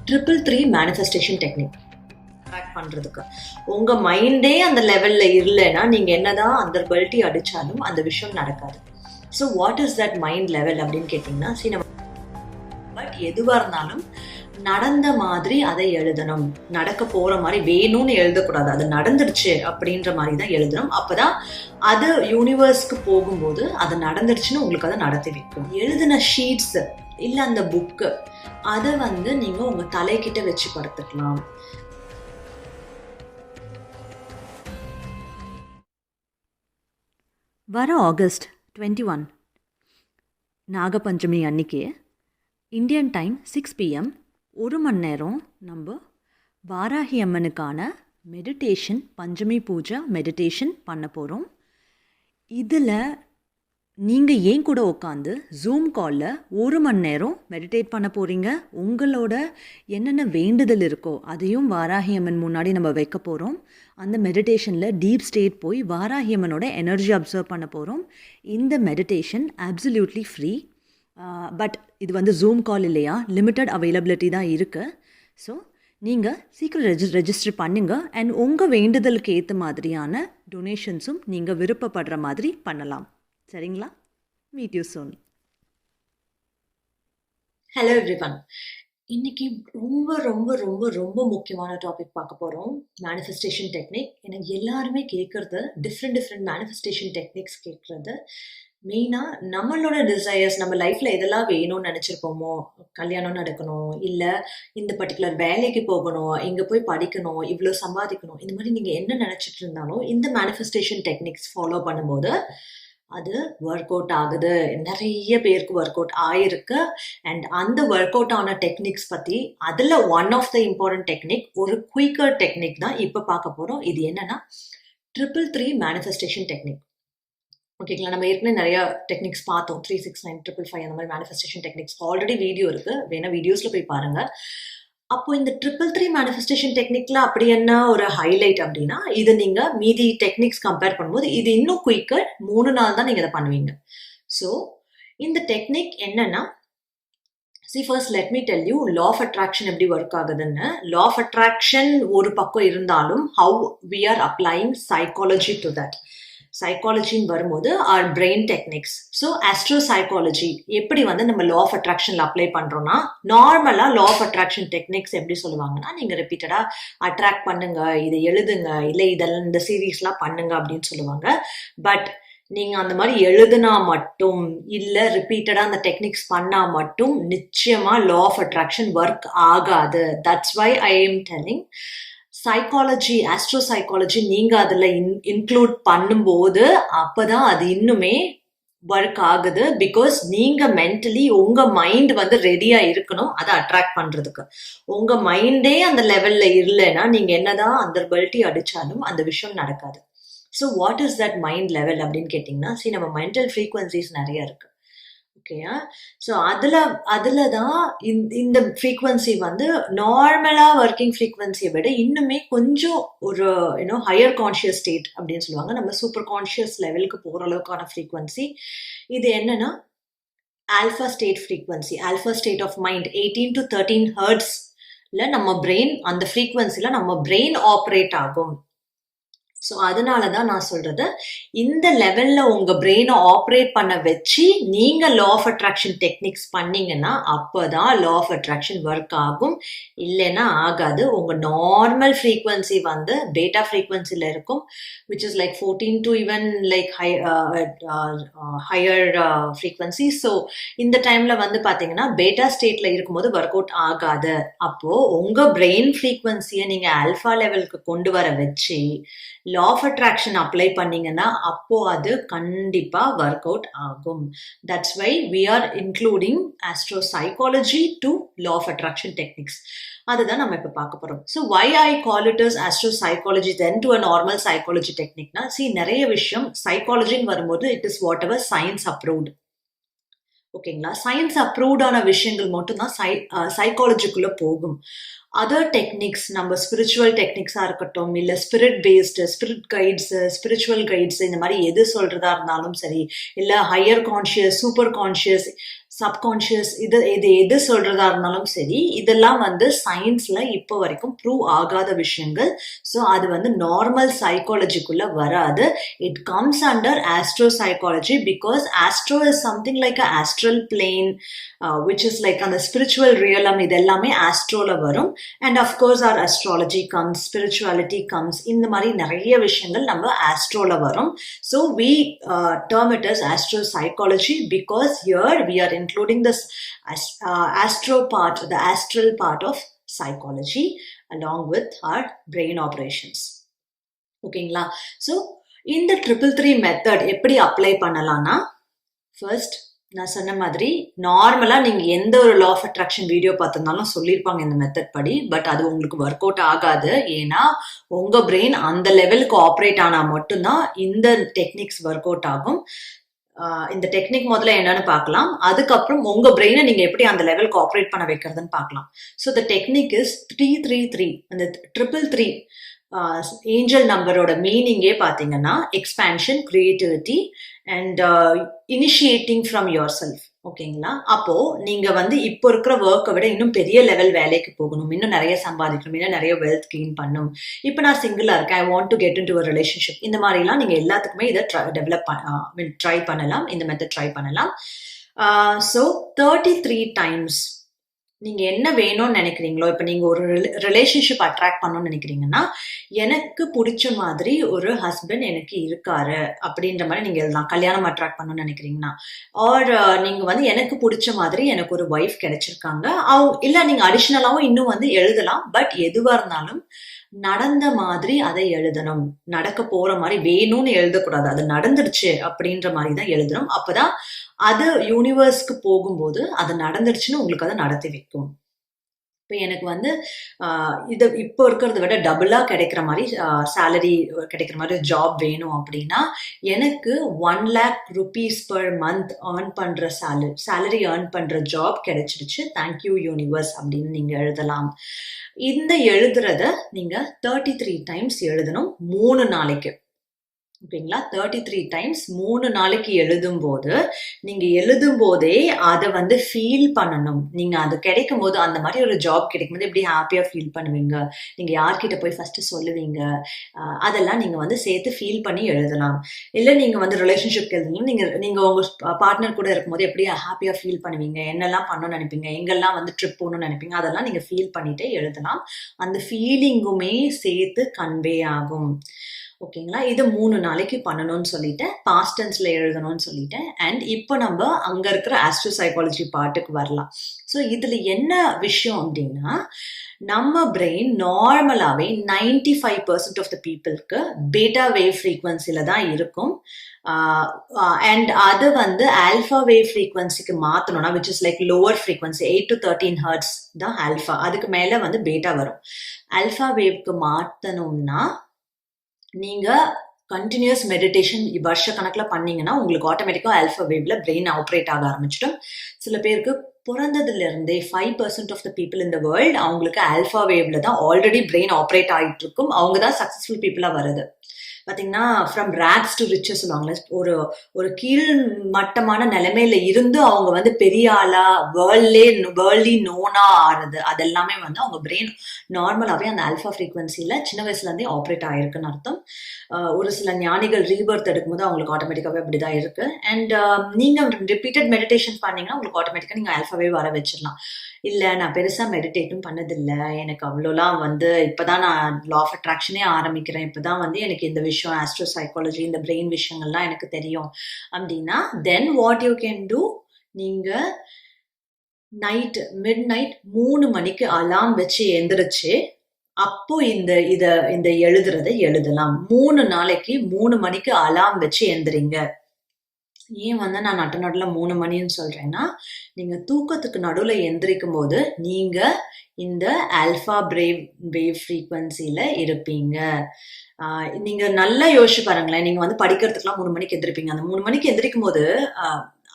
333 manifestation technique attract பண்ணுறதுக்கு. உங்கள் மைண்டே அந்த லெவலில் இல்லைன்னா நீங்கள் என்னதான் அந்த பெல்ட்டி அடித்தாலும் அந்த விஷயம் நடக்காது. So what is that mind level அப்படின்னு கேட்டிங்கன்னா, நம்ம பட் எதுவாக இருந்தாலும் நடந்த மாதிரி அதை எழுதணும். நடக்க போகிற மாதிரி வேணும்னு எழுதக்கூடாது. அது நடந்துடுச்சு அப்படின்ற மாதிரி தான் எழுதணும். அப்போ தான் அது யூனிவர்ஸ்க்கு போகும்போது அது நடந்துடுச்சுன்னு உங்களுக்கு அதை நடத்தி வைக்கும். எழுதின ஷீட்ஸ் இல்லை அந்த புக்கு அதை நீங்கள் உங்கள் தலைக்கிட்ட வச்சு படுத்துக்கலாம். வர ஆகஸ்ட் 21 நாகபஞ்சமி அன்னைக்கு இந்தியன் டைம் 6 PM 1 மணி நேரம் நம்ம வாராகி அம்மனுக்கான மெடிடேஷன், பஞ்சமி பூஜை மெடிடேஷன் பண்ண போகிறோம். இதில் நீங்கள் ஏன் கூட உட்காந்து ஜூம் காலில் 1 மணி நேரம் மெடிடேட் பண்ண போகிறீங்க. உங்களோட என்னென்ன வேண்டுதல் இருக்கோ அதையும் வாராகி அம்மன் முன்னாடி நம்ம வைக்க போகிறோம். அந்த மெடிடேஷனில் டீப் ஸ்டேட் போய் வாராகி அம்மனோட எனர்ஜி அப்சர்வ் பண்ண போகிறோம். இந்த மெடிடேஷன் அப்சல்யூட்லி ஃப்ரீ. பட் இது ஜூம் கால் இல்லையா, லிமிட்டட் அவைலபிலிட்டி தான் இருக்குது. ஸோ நீங்கள் சீக்கிரம் ரெஜிஸ்டர் பண்ணுங்கள். அண்ட் உங்கள் வேண்டுதலுக்கு ஏற்ற மாதிரியான டொனேஷன்ஸும் நீங்கள் விருப்பப்படுற மாதிரி பண்ணலாம். சரிங்களா? Meet you soon. Hello everyone. இன்னைக்கு ரொம்ப ரொம்ப ரொம்ப ரொம்ப முக்கியமான டாபிக் பார்க்க போகிறோம், மேனிஃபெஸ்டேஷன் டெக்னிக். எனக்கு எல்லாருமே கேட்குறது டிஃப்ரெண்ட் மேனிஃபெஸ்டேஷன் டெக்னிக்ஸ் கேட்குறது. மெயினாக நம்மளோட டிசையர்ஸ், நம்ம லைஃப்பில் எதெல்லாம் வேணும்னு நினச்சிருப்போமோ, கல்யாணம் நடக்கணும், இல்லை இந்த பர்டிகுலர் வேலைக்கு போகணும், இங்கே போய் படிக்கணும், இவ்வளோ சம்பாதிக்கணும், இந்த மாதிரி நீங்கள் என்ன நினச்சிட்டு இருந்தாலும் இந்த மேனிஃபெஸ்டேஷன் டெக்னிக்ஸ் ஃபாலோ பண்ணும்போது அது ஒர்க் அவுட் ஆகுது. நிறைய பேருக்கு ஒர்க் அவுட் ஆயிருக்கு. அண்ட் அந்த ஒர்க் அவுட் ஆன டெக்னிக்ஸ் பற்றி அதில் one of the important technique, ஒரு குயிக்கர் டெக்னிக் தான் இப்போ பார்க்க போகிறோம். இது என்னன்னா 333 மேனிஃபெஸ்டேஷன் டெக்னிக். ஓகேங்களா? நம்ம ஏற்கனவே நிறைய டெக்னிக்ஸ் பார்த்தோம். 369, 555 அந்த மாதிரி மேனிஃபெஸ்டேஷன் டெக்னிக்ஸ் ஆல்ரெடி வீடியோ இருக்குது, வேணா வீடியோஸில் போய் பாருங்கள். அப்போ இந்த 333 மேனிஃபெஸ்டேஷன் டெக்னிக்ல அப்படி என்ன ஒரு ஹைலைட் அப்படின்னா, இது நீங்கள் மீதி டெக்னிக்ஸ் கம்பேர் பண்ணும்போது இது இன்னும் குயிக்கர். 3 நாள் தான் நீங்கள் இதை பண்ணுவீங்க. ஸோ இந்த டெக்னிக் என்னன்னா, first let me tell you law of attraction எப்படி ஒர்க் ஆகுதுன்னு. லா ஆஃப் அட்ராக்ஷன் ஒரு பக்கம் இருந்தாலும் how we are applying psychology to that. சைக்காலஜின்னு வரும்போது our brain techniques. So astropsychology எப்படி நம்ம லா ஆஃப் அட்ராக்ஷனில் அப்ளை பண்ணுறோன்னா, நார்மலாக லா ஆஃப் அட்ராக்ஷன் டெக்னிக்ஸ் எப்படி சொல்லுவாங்கன்னா, நீங்கள் ரிப்பீட்டடாக அட்ராக்ட் பண்ணுங்க, இதை எழுதுங்க, இல்லை இதெல்லாம் இந்த சீரீஸ்லாம் பண்ணுங்க அப்படின்னு சொல்லுவாங்க. பட் நீங்கள் அந்த மாதிரி எழுதுனா மட்டும், இல்லை ரிப்பீட்டடாக அந்த டெக்னிக்ஸ் பண்ணால் மட்டும் நிச்சயமாக லா ஆஃப் அட்ராக்ஷன் ஒர்க் ஆகாது. That's why I am telling psychology, astropsychology நீங்கள் அதில் இன்க்ளூட் பண்ணும்போது அப்போதான் அது இன்னுமே ஒர்க் ஆகுது. பிகாஸ் நீங்கள் மென்டலி உங்கள் மைண்ட் ரெடியாக இருக்கணும் அதை அட்ராக்ட் பண்ணுறதுக்கு. உங்கள் மைண்டே அந்த லெவலில் இல்லைன்னா நீங்கள் என்னதான் அந்த பெல்ட்டி அடித்தாலும் அந்த விஷயம் நடக்காது. So what is that mind level அப்படின்னு கேட்டிங்கன்னா, நம்ம மென்டல் ஃப்ரீக்வன்சிஸ் நிறைய இருக்குது. ஓகேயா? ஸோ அதில் தான் இந்த ஃப்ரீக்வன்சி நார்மலாக ஒர்க்கிங் ஃப்ரீக்வன்சியை விட இன்னுமே கொஞ்சம் ஒரு ஹையர் கான்ஷியஸ் ஸ்டேட் அப்படின்னு சொல்லுவாங்க. நம்ம சூப்பர் கான்ஷியஸ் லெவலுக்கு போகிற அளவுக்கான ஃப்ரீக்வன்சி. இது என்னன்னா alpha state frequency, alpha state of mind. 18 to 13 ஹெர்ட்ஸ்ல நம்ம பிரெயின், அந்த ஃப்ரீக்வன்சியில் நம்ம பிரெயின் ஆப்ரேட் ஆகும். ஸோ அதனால தான் நான் சொல்றது, இந்த லெவலில் உங்கள் பிரெயினை ஆப்ரேட் பண்ண வச்சு நீங்கள் லா ஆஃப் அட்ராக்ஷன் டெக்னிக்ஸ் பண்ணீங்கன்னா அப்போ தான் லா ஆஃப் அட்ராக்ஷன் ஒர்க் ஆகும். இல்லைன்னா ஆகாது. உங்கள் நார்மல் ஃப்ரீக்வன்சி பேட்டா ஃப்ரீக்வன்சியில் இருக்கும், which is like 14 to even like higher frequency. So இந்த டைமில் பார்த்தீங்கன்னா பேட்டா ஸ்டேட்டில் இருக்கும்போது ஒர்க் அவுட் ஆகாது. அப்போது உங்கள் பிரெயின் ஃப்ரீக்வன்சியை நீங்கள் ஆல்ஃபா லெவலுக்கு கொண்டு வர வச்சு லா ஆஃப் அட்ராக்ஷன் அப்ளை பண்ணீங்கன்னா அப்போ அது கண்டிப்பா ஒர்க் அவுட் ஆகும். That's why we are including astropsychology to law of attraction techniques. அதுதான் நம்ம இப்போ பார்க்க போறோம். So why I call it as astropsychology then to a normal psychology டெக்னிக்னா, நிறைய விஷயம் சைக்காலஜின்னு வரும்போது it is whatever science approved. ஓகேங்களா? சயின்ஸ் அப்ரூவ்டான விஷயங்கள் மட்டும்தான் சைக்காலஜிக்குள்ள போகும். அதர் டெக்னிக்ஸ், நம்ம ஸ்பிரிச்சுவல் டெக்னிக்ஸாக இருக்கட்டும், இல்லை spirit based, spirit guides, spiritual guides, இந்த மாதிரி எது சொல்கிறதா இருந்தாலும் சரி, இல்லை higher conscious, super conscious, subconscious இது எது சொல்றதா இருந்தாலும் சரி, இதெல்லாம் வந்து சயின்ஸ்ல இப்போ வரைக்கும் ப்ரூவ் ஆகாத விஷயங்கள். ஸோ அது வந்து நார்மல் சைக்காலஜிக்குள்ள வராது. It comes under astro psychology because astro is something like a astral plane which is like அந்த ஸ்பிரிச்சுவல் ரியலம். இது எல்லாமே ஆஸ்ட்ரோல வரும். And of course or astrology comes, spirituality comes. இந்த மாதிரி நிறைய விஷயங்கள் நம்ம ஆஸ்ட்ரோல வரும். So we term it as astropsychology because here we are including this astro part, the astral part of psychology along with our brain operations. ஓகேங்களா? So இந்த 333 method எப்படி அப்ளை பண்ணலாம்னா, ஃபர்ஸ்ட் நான் சொன்ன மாதிரி நார்மலா நீங்க எந்த ஒரு லா ஆஃப் அட்ராக்ஷன் வீடியோ பார்த்திருந்தாலும் சொல்லியிருப்பாங்க இந்த மெத்தட் படி. பட் அது உங்களுக்கு ஒர்க் அவுட் ஆகாது. ஏன்னா உங்க பிரெயின் அந்த லெவலுக்கு ஆப்ரேட் ஆனா மட்டும்தான் இந்த டெக்னிக்ஸ் ஒர்க் அவுட் ஆகும். இந்த டெக்னிக் முதல்ல என்னன்னு பார்க்கலாம். அதுக்கப்புறம் உங்க பிரெயினை நீங்க எப்படி அந்த லெவலுக்கு ஆப்ரேட் பண்ண வைக்கிறதுன்னு பார்க்கலாம். So the technique is 333. அந்த 333 ஏஞ்சல் நம்பரோட மீனிங்கே பார்த்தீங்கன்னா expansion, creativity and initiating from your self. ஓகேங்களா? அப்போ நீங்க வந்து இப்போ இருக்கிற ஒர்க்கை விட இன்னும் பெரிய லெவல் வேலைக்கு போகணும், இன்னும் நிறைய சம்பாதிக்கணும், இன்னும் நிறைய வெல்த் கெயின் பண்ணணும். இப்போ நான் சிங்கிளா இருக்கேன், I want to get in to a relationship. இந்த மாதிரிலாம் நீங்க எல்லாத்துக்குமே இதை ட்ரை பண்ணலாம். இந்த மெத்தட் ட்ரை பண்ணலாம். ஸோ 33 டைம்ஸ் நீங்க என்ன வேணும்னு நினைக்கிறீங்களோ, இப்ப நீங்க ஒரு ரிலேஷன்ஷிப் அட்ராக்ட் பண்ணணும்னு நினைக்கிறீங்கன்னா, எனக்கு பிடிச்ச மாதிரி ஒரு ஹஸ்பண்ட் எனக்கு இருக்காரு அப்படின்ற மாதிரி நீங்க எழுதலாம். கல்யாணம் அட்ராக்ட் பண்ணணும்னு நினைக்கிறீங்கன்னா, ஆர் நீங்க வந்து எனக்கு பிடிச்ச மாதிரி எனக்கு ஒரு ஒய்ஃப் கிடைச்சிருக்காங்க. இல்ல நீங்க அடிஷனலாவும் இன்னும் வந்து எழுதலாம். பட் எதுவா இருந்தாலும் நடந்த மாதிரி அதை எழுதணும். நடக்க போற மாதிரி வேணும்னு எழுதக்கூடாது. அது நடந்துருச்சு அப்படின்ற மாதிரி தான் எழுதணும். அப்பதான் அது யூனிவர்ஸ்க்கு போகும்போது அது நடந்துருச்சுன்னு உங்களுக்கு அதை நடத்தி வைக்கும். இப்போ எனக்கு வந்து இது இப்போ இருக்கிறத விட டபுளா கிடைக்கிற மாதிரி சேலரி கிடைக்கிற மாதிரி ஜாப் வேணும் அப்படின்னா, எனக்கு 1 lakh rupees per month earn பண்ற சேலரி ஏர்ன் பண்ற ஜாப் கிடைச்சிருச்சு, தேங்க்யூ யூனிவர்ஸ் அப்படின்னு நீங்க எழுதலாம். இந்த எழுதுறத நீங்க 33 டைம்ஸ் எழுதணும் 3 நாளைக்கு. ஓகேங்களா? 33 டைம்ஸ் 3 நாளைக்கு எழுதும்போது, நீங்க எழுதும் போதே அதை வந்து ஃபீல் பண்ணணும். நீங்க அது கிடைக்கும் போது, அந்த மாதிரி ஒரு ஜாப் கிடைக்கும் போது எப்படி ஹாப்பியா ஃபீல் பண்ணுவீங்க, நீங்க யார்கிட்ட போய் ஃபர்ஸ்ட் சொல்லுவீங்க, அதெல்லாம் நீங்க வந்து சேர்த்து ஃபீல் பண்ணி எழுதலாம். இல்லை நீங்க வந்து ரிலேஷன்ஷிப் எழுதுங்க, நீங்க உங்க பார்ட்னர் கூட இருக்கும்போது எப்படி ஹாப்பியா ஃபீல் பண்ணுவீங்க, என்னெல்லாம் பண்ணணும்னு நினைப்பீங்க, எங்கெல்லாம் வந்து ட்ரிப் போகணும்னு நினைப்பீங்க, அதெல்லாம் நீங்க ஃபீல் பண்ணிட்டே எழுதலாம். அந்த ஃபீலிங்குமே சேர்த்து கன்வே ஆகும். ஓகேங்களா? இது 3 நாளைக்கு பண்ணணும்னு சொல்லிட்டேன். பாஸ்ட் டென்ஸ்ல எழுதணும்னு சொல்லிட்டேன். அண்ட் இப்போ நம்ம அங்க இருக்கிற ஆஸ்ட்ரோ சைக்காலஜி பார்ட்டுக்கு வரலாம். ஸோ இதுல என்ன விஷயம் அப்படின்னா, நம்ம பிரெயின் நார்மலாவே 95% ஆஃப் த பீப்புளுக்கு பீட்டா வேவ் ஃப்ரீக்வன்சில தான் இருக்கும். அண்ட் அது வந்து ஆல்ஃபா வேவ் ஃப்ரீக்வன்சிக்கு மாத்தணும்னா, which is like lower frequency 8 to 13 hertz தான் ஆல்ஃபா. அதுக்கு மேல வந்து பீட்டா வரும். ஆல்ஃபா வேவ்க்கு மாத்தணும்னா நீங்க கண்டினியூஸ் மெடிடேஷன் வருஷ கணக்கில் பண்ணீங்கன்னா உங்களுக்கு ஆட்டோமேட்டிக்காக ஆல்ஃபா வேவ்ல பிரெயின் ஆப்ரேட் ஆக ஆரம்பிச்சிடும். சில பேருக்கு பிறந்ததுல இருந்தே 5% of the people in the world அவங்களுக்கு ஆல்ஃபா வேவ்ல தான் ஆல்ரெடி பிரெயின் ஆப்ரேட் ஆகிட்டு இருக்கும். அவங்க தான் சக்சஸ்ஃபுல் பீப்புளா வருது. பார்த்தீங்கன்னா ஃப்ரம் ரேக்ஸ் டு ரிச்சஸ் சொல்லுவாங்களே, ஒரு கீழ் மட்டமான நிலைமையில இருந்து அவங்க வந்து பெரிய ஆளா வேர்ல்ட்லி நோனா ஆறுது. அதெல்லாமே வந்து அவங்க பிரெயின் நார்மலாகவே அந்த ஆல்ஃபா ஃப்ரீக்வன்சியில் சின்ன வயசுலேருந்தே ஆப்ரேட் ஆகிருக்குன்னு அர்த்தம். ஒரு சில ஞானிகள் ரீபர்த் எடுக்கும்போது அவங்களுக்கு ஆட்டோமேட்டிக்காகவே அப்படி தான் இருக்கு. அண்ட் நீங்கள் ரிப்பீட்டட் மெடிடேஷன் பண்ணீங்கன்னா உங்களுக்கு ஆட்டோமேட்டிக்காக நீங்கள் ஆல்ஃபாவே வர வச்சிடலாம். இல்லை நான் பெருசாக மெடிடேட்டும் பண்ணதில்லை, எனக்கு அவ்வளோலாம் வந்து இப்போதான் நான் லா ஆஃப் அட்ராக்ஷனே ஆரம்பிக்கிறேன், இப்போதான் வந்து எனக்கு இந்த விஷயம் ஆஸ்ட்ரோ சைக்காலஜி இந்த பிரெயின் விஷயங்கள்லாம் எனக்கு தெரியும் அப்படின்னா, then what you can do, நீங்கள் மிட் நைட் 3 மணிக்கு அலாம் வச்சு எந்திரிச்சு அப்போ இந்த எழுதுறதை எழுதலாம். 3 நாளைக்கு 3 மணிக்கு அலாம் வச்சு எந்திரிங்க. ஏன் வந்து நான் நடுல 3 மணின்னு சொல்றேன்னா, நீங்க தூக்கத்துக்கு நடுவுல எந்திரிக்கும் போது நீங்க இந்த ஆல்ஃபா வேவ் ஃப்ரீக்வன்சில இருப்பீங்க. நீங்க நல்லா யோசிச்சு பாருங்களேன். நீங்க வந்து படிக்கிறதுக்குலாம் 3 மணிக்கு எந்திரிப்பீங்க. அந்த 3 மணிக்கு எந்திரிக்கும் போது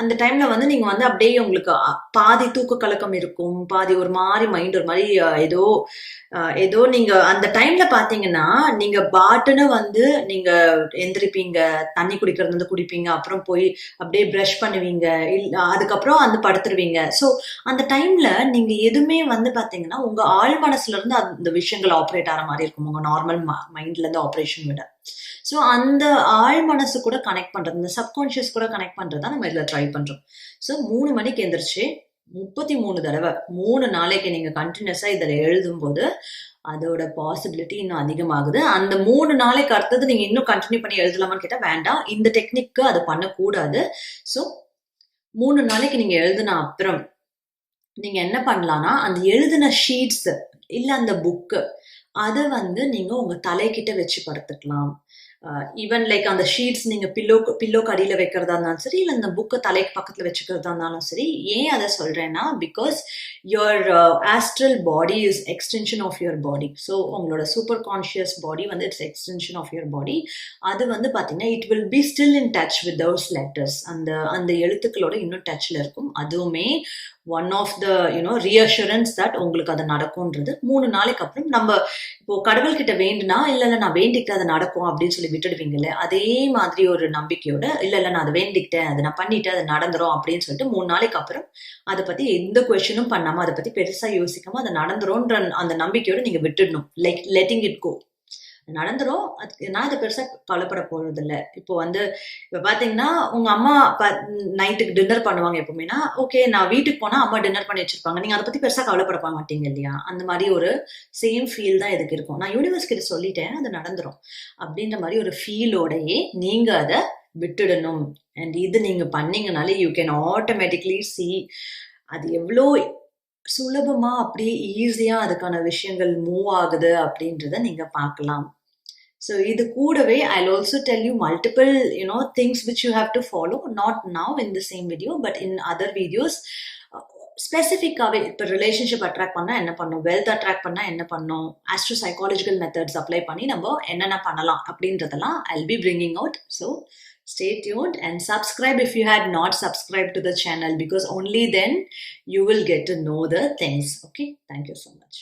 அந்த டைம்ல வந்து நீங்க வந்து அப்படியே உங்களுக்கு பாதி தூக்க கலக்கம் இருக்கும், பாதி ஒரு மாதிரி மைண்ட் ஒரு மாதிரி ஏதோ ஏதோ நீங்க அந்த டைம்ல பாத்தீங்கன்னா நீங்க பாட்டுன்னு வந்து நீங்க எந்திரிப்பீங்க, தண்ணி குடிக்கிறது வந்து குடிப்பீங்க, அப்புறம் போய் அப்படியே ப்ரஷ் பண்ணுவீங்க, அதுக்கப்புறம் வந்து படுத்துருவீங்க. ஸோ அந்த டைம்ல நீங்க எதுவுமே வந்து பாத்தீங்கன்னா உங்க ஆழ் மனசுல இருந்து அந்த விஷயங்கள் ஆப்ரேட் ஆகிற மாதிரி இருக்கும், உங்க நார்மல் மைண்ட்ல இருந்து ஆப்ரேஷன் விட. ஸோ அந்த ஆழ் மனசு கூட கனெக்ட் பண்றது, இந்த சப்கான்ஷியஸ் கூட கனெக்ட் பண்றது தான் நம்ம இதுல ட்ரை பண்றோம். ஸோ 3 மணிக்கு எந்திரிச்சு 33 தடவை 3 நாளைக்கு நீங்க கண்டினியூஸா இதில் எழுதும்போது அதோட பாசிபிலிட்டி இன்னும் அதிகமாகுது. அந்த 3 நாளைக்கு அடுத்தது நீங்க இன்னும் கண்டினியூ பண்ணி எழுதலாமான்னு கேட்டா வேண்டாம், இந்த டெக்னிக்கு அது பண்ணக்கூடாது. ஸோ 3 நாளைக்கு நீங்க எழுதின அப்புறம் நீங்க என்ன பண்ணலாம்னா, அந்த எழுதின ஷீட்ஸ் இல்ல அந்த புக்கு அதை வந்து நீங்க உங்க தலைக்கிட்ட வச்சு படுத்துக்கலாம். ஈவன் லைக் அந்த ஷீட்ஸ் நீங்க பில்லோக்கு அடியில வைக்கிறதா இருந்தாலும் சரி, இல்லை இந்த புக்கை தலைக்கு பக்கத்துல வச்சுக்கிறதா இருந்தாலும் சரி. ஏன் அதை சொல்றேன்னா, because your astral body is extension of your body. So உங்களோட சூப்பர் கான்ஷியஸ் பாடி வந்து it's extension of your body. அது வந்து பாத்தீங்கன்னா it will be still in touch with those letters. அந்த எழுத்துக்களோட இன்னும் டச்ல இருக்கும். அதுவுமே one of the reassurance that உங்களுக்கு அது நடக்கும்ன்றது. 3 நாளைக்கு அப்புறம் நம்ம இப்போ கடவுள்கிட்ட வேண்டுனா இல்ல நான் வேண்டிக்கிட்டு அது நடக்கும் அப்படின்னு சொல்லி விட்டுடுவீங்கல்ல, அதே மாதிரி ஒரு நம்பிக்கையோட இல்ல நான் அதை வேண்டிக்கிட்டேன், அதை நான் பண்ணிட்டேன், அது நடந்துரும் அப்படின்னு சொல்லிட்டு 3 நாளைக்கு அப்புறம் அதை பத்தி எந்த கொஸ்டினும் பண்ணாம, அதை பத்தி பெருசா யோசிக்காம அது நடந்துரும்ன்ற அந்த நம்பிக்கையோட நீங்க விட்டுடணும். Like letting it go. நடந்துரும். அதுக்கு நான் இதை பெருசா கவலைப்பட போறது இல்லை. இப்போ வந்து இப்ப பாத்தீங்கன்னா உங்க அம்மா நைட்டுக்கு டின்னர் பண்ணுவாங்க எப்பவுமேனா, ஓகே நான் வீட்டுக்கு போனா அம்மா டின்னர் பண்ணி வச்சிருப்பாங்க, நீங்க அதை பத்தி பெருசா கவலைப்பட மாட்டீங்க இல்லையா? அந்த மாதிரி ஒரு சேம் ஃபீல் தான் எதுக்கு இருக்கும். நான் யூனிவர்ஸ் கிட்ட சொல்லிட்டேன், அது நடந்துரும் அப்படின்ற மாதிரி ஒரு ஃபீலோடையே நீங்க அதை விட்டுடணும். அண்ட் இது நீங்க பண்ணீங்கனாலே யூ கேன் ஆட்டோமேட்டிக்லி சி அது எவ்வளோ சுலபமா அப்படியே ஈஸியா அதுக்கான விஷயங்கள் மூவ் ஆகுது அப்படின்றத நீங்க பார்க்கலாம். So இது கூடவே I'll also tell you multiple things which you have to follow, not now in the same video but in other videos. ஸ்பெசிஃபிக்காகவே இப்போ ரிலேஷன்ஷிப் அட்ராக்ட் பண்ணால் என்ன பண்ணும், வெல்த் அட்ராக்ட் பண்ணால் என்ன பண்ணும், ஆஸ்ட்ரோ சைக்காலஜிக்கல் மெத்தட்ஸ் அப்ளை பண்ணி நம்ம என்னென்ன பண்ணலாம் அப்படின்றதெல்லாம் I'll be bringing out. So stay tuned and subscribe if you had not subscribed to the channel, because only then you will get to know the things. Okay, thank you so much.